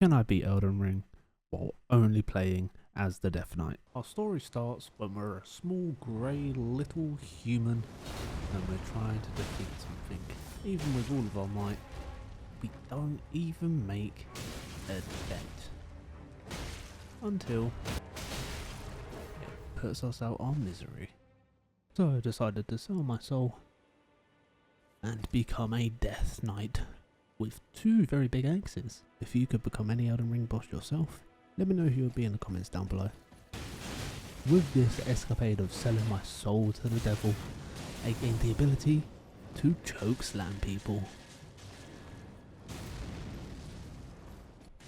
Can I beat Elden Ring while only playing as the Death Knight? Our story starts when we're a small grey little human and we're trying to defeat something. Even with all of our might, we don't even make a dent. Until it puts us out our misery. So I decided to sell my soul and become a Death Knight with two very big axes. If you could become any Elden Ring boss yourself, let me know who you'll be in the comments down below. With this escapade of selling my soul to the devil, I gained the ability to choke slam people.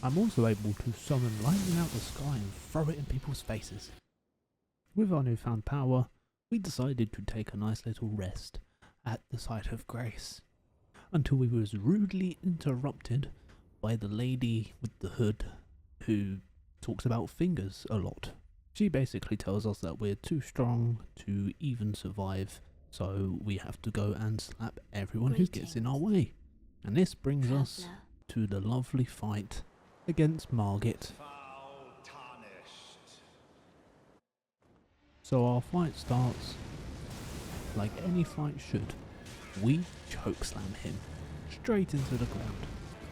I'm also able to summon lightning out the sky and throw it in people's faces. With our newfound power, we decided to take a nice little rest at the site of grace, until we was rudely interrupted by the lady with the hood who talks about fingers a lot. She basically tells us that we're too strong to even survive, so we have to go and slap everyone who gets in our way. And this brings us to the lovely fight against Margit. So our fight starts like any fight should. We chokeslam him straight into the ground.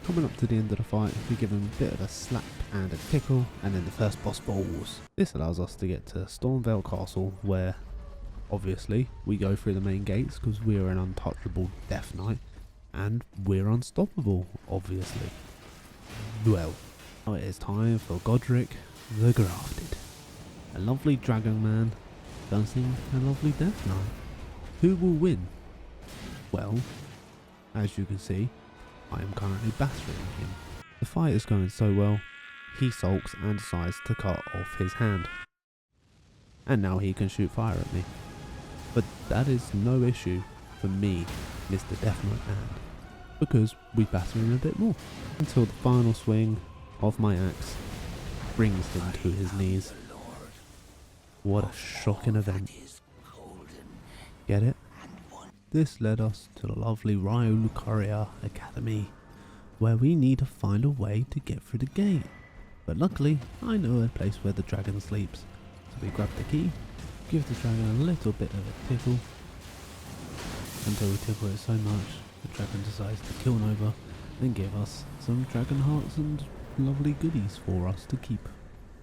Coming up to the end of the fight, we give him a bit of a slap and a tickle, and then the first boss falls. This allows us to get to Stormveil Castle, where obviously we go through the main gates because we are an untouchable Death Knight and we're unstoppable, obviously. Well, now it is time for Godric the Grafted, a lovely dragon man dancing a lovely Death Knight. Who will win? Well, as you can see, I am currently battering him. The fight is going so well, he sulks and decides to cut off his hand. And now he can shoot fire at me. But that is no issue for me, Mr. Death Knight Man, because we batter him a bit more, until the final swing of my axe brings him to his knees. What a shocking event. Get it? This led us to the lovely Liurnia Academy, where we need to find a way to get through the gate. But luckily, I know a place where the dragon sleeps. So we grab the key, give the dragon a little bit of a tickle, until we tickle it so much, the dragon decides to kill over and give us some dragon hearts and lovely goodies for us to keep.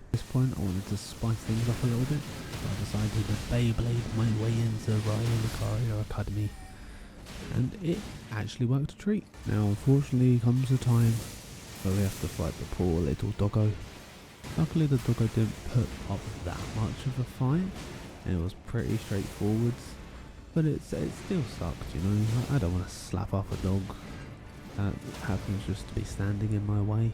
At this point I wanted to spice things up a little bit, so I decided to Beyblade my way into Liurnia Academy, and it actually worked a treat. Now unfortunately comes a time where we have to fight the poor little doggo. Luckily the doggo didn't put up that much of a fight, and it was pretty straightforward, but it still sucked, you know. I don't want to slap up a dog that happens just to be standing in my way.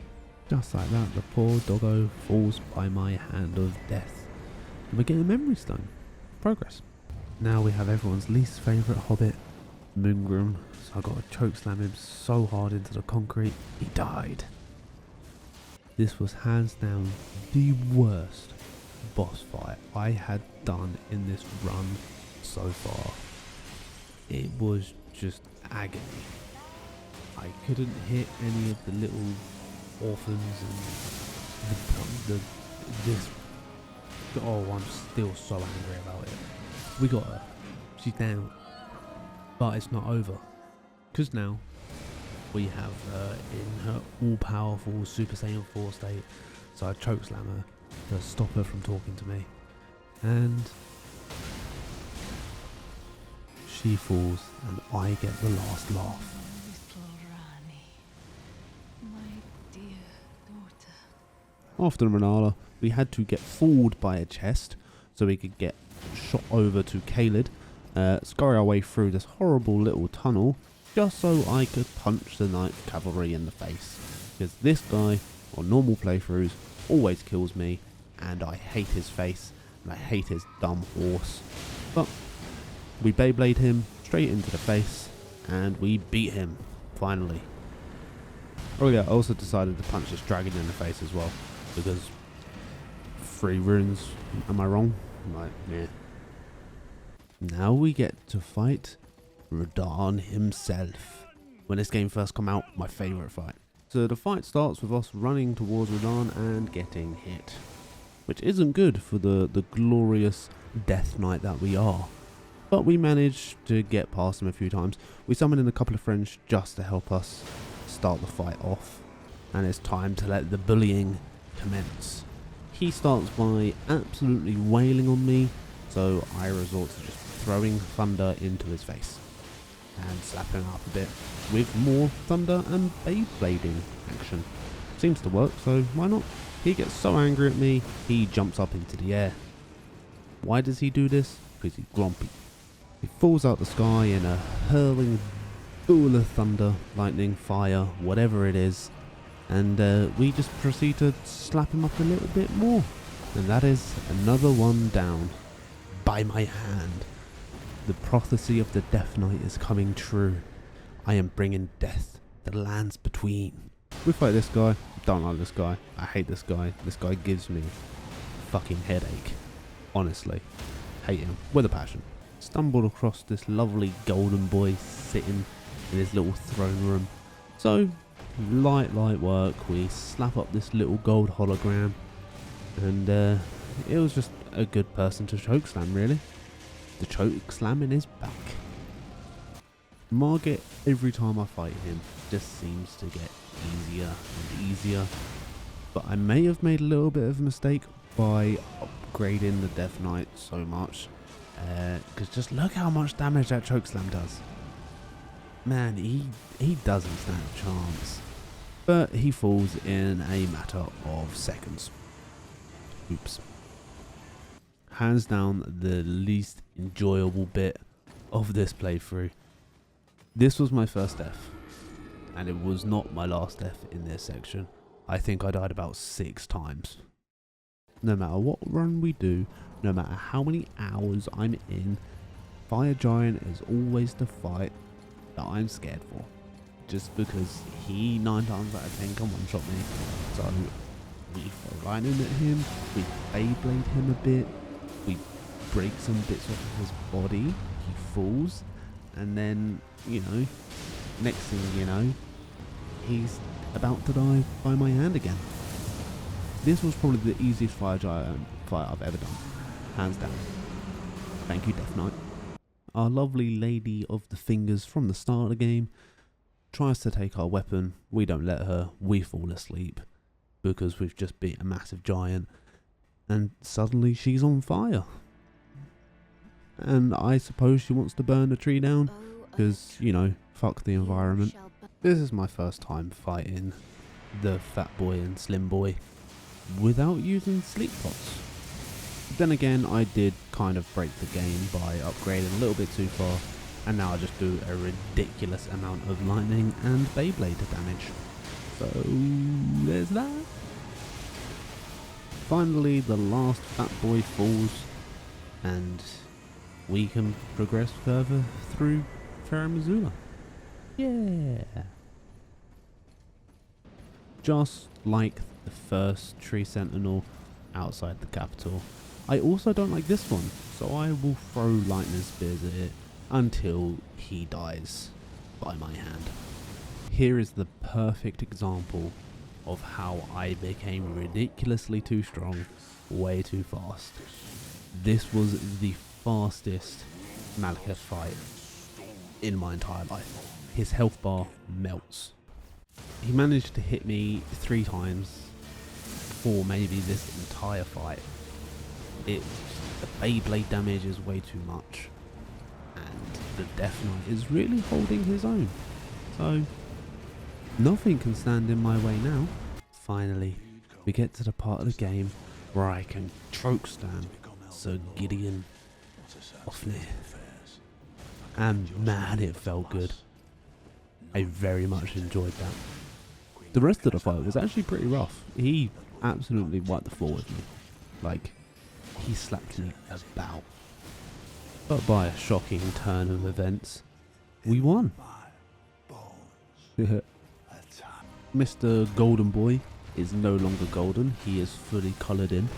Just like that, the poor doggo falls by my hand of death. And we get a memory stone. Progress. Now we have everyone's least favourite hobbit, Moongroom. So I got to chokeslam him so hard into the concrete, he died. This was hands down the worst boss fight I had done in this run so far. It was just agony. I couldn't hit any of the little orphans and this. Oh, I'm still so angry about it. We got her. She's down. But it's not over. Because now we have her in her all-powerful Super Saiyan 4 state. So I chokeslam her to stop her from talking to me. And she falls and I get the last laugh. After Rennala, we had to get fooled by a chest so we could get shot over to Caelid, scurry our way through this horrible little tunnel just so I could punch the Knight Cavalry in the face. Because this guy, on normal playthroughs, always kills me, and I hate his face and I hate his dumb horse. But we Beyblade him straight into the face and we beat him, finally. Oh yeah, I also decided to punch this dragon in the face as well, because 3 runes, am I wrong? Like, yeah. Now we get to fight Radahn himself. When this game first came out, my favourite fight. So the fight starts with us running towards Radahn and getting hit, which isn't good for the glorious Death Knight that we are. But we managed to get past him a few times. We summoned in a couple of friends just to help us start the fight off, and it's time to let the bullying commence. He starts by absolutely wailing on me, so I resort to just throwing thunder into his face and slapping him up a bit with more thunder and Beyblading action. Seems to work, so why not? He gets so angry at me, he jumps up into the air. Why does he do this? Because he's grumpy. He falls out the sky in a hurling ball of thunder, lightning, fire, whatever it is, and we just proceed to slap him up a little bit more. And that is another one down. By my hand. The prophecy of the Death Knight is coming true. I am bringing death to the lands between. We fight this guy. Don't like this guy. I hate this guy. This guy gives me a fucking headache. Honestly. Hate him with a passion. Stumbled across this lovely golden boy sitting in his little throne room. So, light work. We slap up this little gold hologram. And it was just a good person to chokeslam, really. The chokeslamming is back. Margit, every time I fight him, just seems to get easier and easier. But I may have made a little bit of a mistake by upgrading the Death Knight so much. Because just look how much damage that chokeslam does. Man, he doesn't stand a chance. But he falls in a matter of seconds. Oops. Hands down the least enjoyable bit of this playthrough. This was my first death, and it was not my last death in this section. I think I died about 6 times. No matter what run we do, no matter how many hours I'm in, Fire Giant is always the fight that I'm scared for. Just because he 9 times out of 10 can one-shot me. So we throw lightning at him, we Beyblade him a bit, we break some bits off of his body, he falls, and then, you know, next thing you know, he's about to die by my hand again. This was probably the easiest Fire Giant fight I've ever done, hands down. Thank you, Death Knight. Our lovely lady of the fingers from the start of the game tries to take our weapon, we don't let her, we fall asleep, because we've just beat a massive giant, and suddenly she's on fire. And I suppose she wants to burn the tree down, because, you know, fuck the environment. This is my first time fighting the fat boy and slim boy without using sleep pots. Then again, I did kind of break the game by upgrading a little bit too far, and now I just do a ridiculous amount of lightning and Beyblade damage. So there's that. Finally, the last fat boy falls, and we can progress further through Farum Azula. Yeah. Just like the first tree sentinel outside the capital, I also don't like this one, so I will throw lightning spears at it until he dies by my hand. Here is the perfect example of how I became ridiculously too strong way too fast. This was the fastest Malekith fight in my entire life. His health bar melts. He managed to hit me 3 times for maybe this entire fight. The Beyblade damage is way too much, and the Death Knight is really holding his own. So nothing can stand in my way now. Finally, we get to the part of the game where I can chokeslam Sir Gideon Ofnir. And man, it felt good. I very much enjoyed that. The rest of the fight was actually pretty rough. He absolutely wiped the floor with me. Like, he slapped me about. But by a shocking turn of events, we won. Mr. Golden Boy is no longer golden, he is fully coloured in,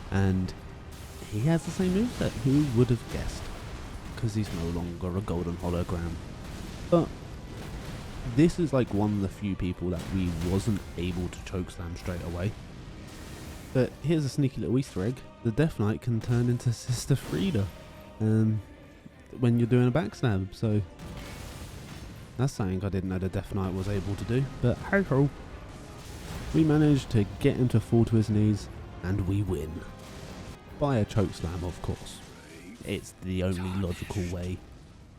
and he has the same moveset. Who would have guessed? Because he's no longer a golden hologram. But This is like one of the few people that we wasn't able to chokeslam straight away. But here's a sneaky little Easter egg. The Death Knight can turn into Sister Frida when you're doing a backstab. So that's something I didn't know the Death Knight was able to do. But hey ho, we managed to get him to fall to his knees and we win. By a chokeslam, of course. It's the only logical way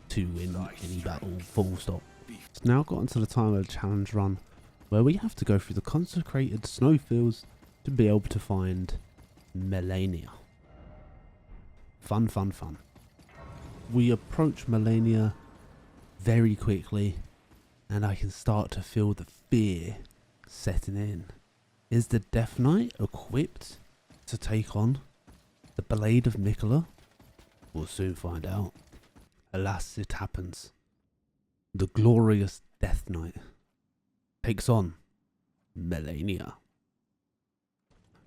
to win any battle, full stop. It's now gotten to the time of the challenge run where we have to go through the consecrated snowfields to be able to find Malenia. Fun, fun, fun. We approach Malenia very quickly and I can start to feel the fear setting in. Is the Death Knight equipped to take on the Blade of Miquella? We'll soon find out. Alas, it happens. The glorious Death Knight takes on Malenia.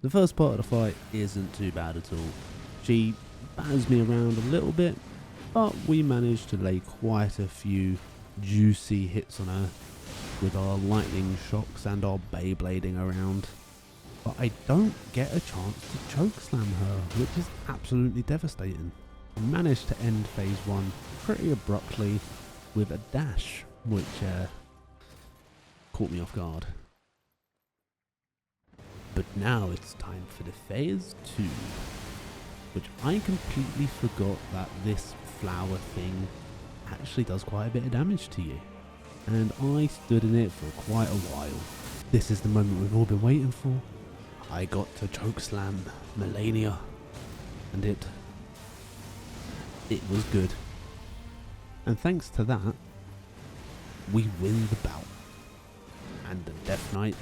The first part of the fight isn't too bad at all. She batters me around a little bit, but we managed to lay quite a few juicy hits on her with our lightning shocks and our Beyblading around. But I don't get a chance to chokeslam her, which is absolutely devastating. I managed to end phase 1 pretty abruptly with a dash, which caught me off guard. But now it's time for the phase 2, which I completely forgot that this flower thing actually does quite a bit of damage to you. And I stood in it for quite a while. This is the moment we've all been waiting for. I got to chokeslam Malenia, and it was good. And thanks to that, we win the bout. And the Death Knight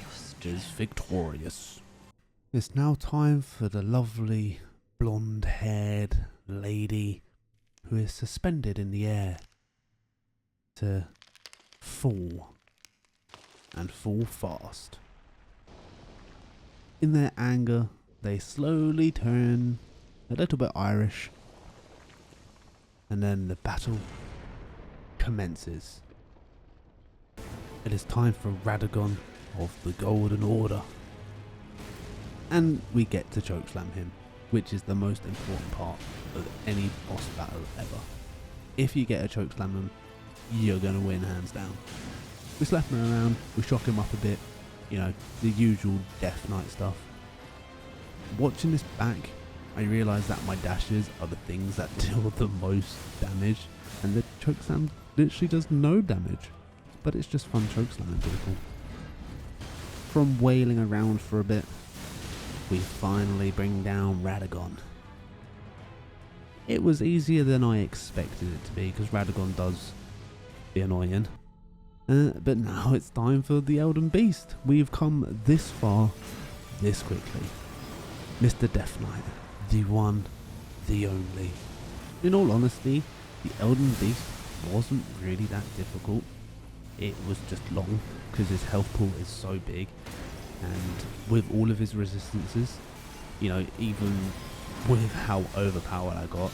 is victorious. It's now time for the lovely blonde-haired lady who is suspended in the air to fall, and fall fast. In their anger, they slowly turn a little bit Irish, and then the battle commences. It is time for Radahn of the Golden Order. And we get to chokeslam him, which is the most important part of any boss battle ever. If you get a chokeslam him, you're going to win hands down. We slap him around, we shock him up a bit, you know, the usual Death Knight stuff. Watching this back, I realised that my dashes are the things that deal the most damage, and the chokeslam literally does no damage, but it's just fun chokeslamming people. From wailing around for a bit, we finally bring down Radahn. It was easier than I expected it to be, because Radahn does be annoying. But now it's time for the Elden Beast. We've come this far, this quickly. Mr. Death Knight, the one, the only. In all honesty, the Elden Beast wasn't really that difficult. It was just long, because his health pool is so big. And with all of his resistances, you know, even with how overpowered I got,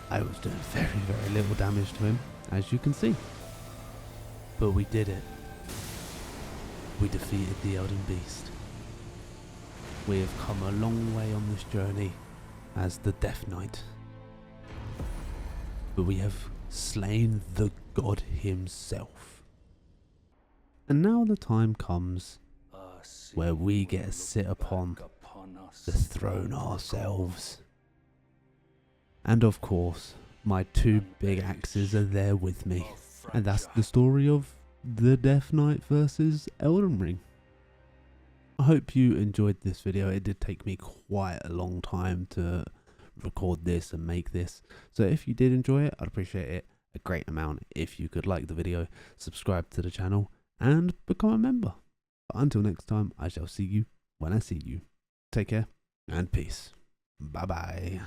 I was doing very, very little damage to him, as you can see. But we did it. We defeated the Elden Beast. We have come a long way on this journey as the Death Knight. But we have slain the god himself. And now the time comes where we get to sit upon the throne ourselves. And of course, my two big axes are there with me. And that's the story of the Death Knight versus Elden Ring. I hope you enjoyed this video. It did take me quite a long time to record this and make this. So if you did enjoy it, I'd appreciate it a great amount if you could like the video, subscribe to the channel, and become a member. But until next time, I shall see you when I see you. Take care and peace. Bye bye.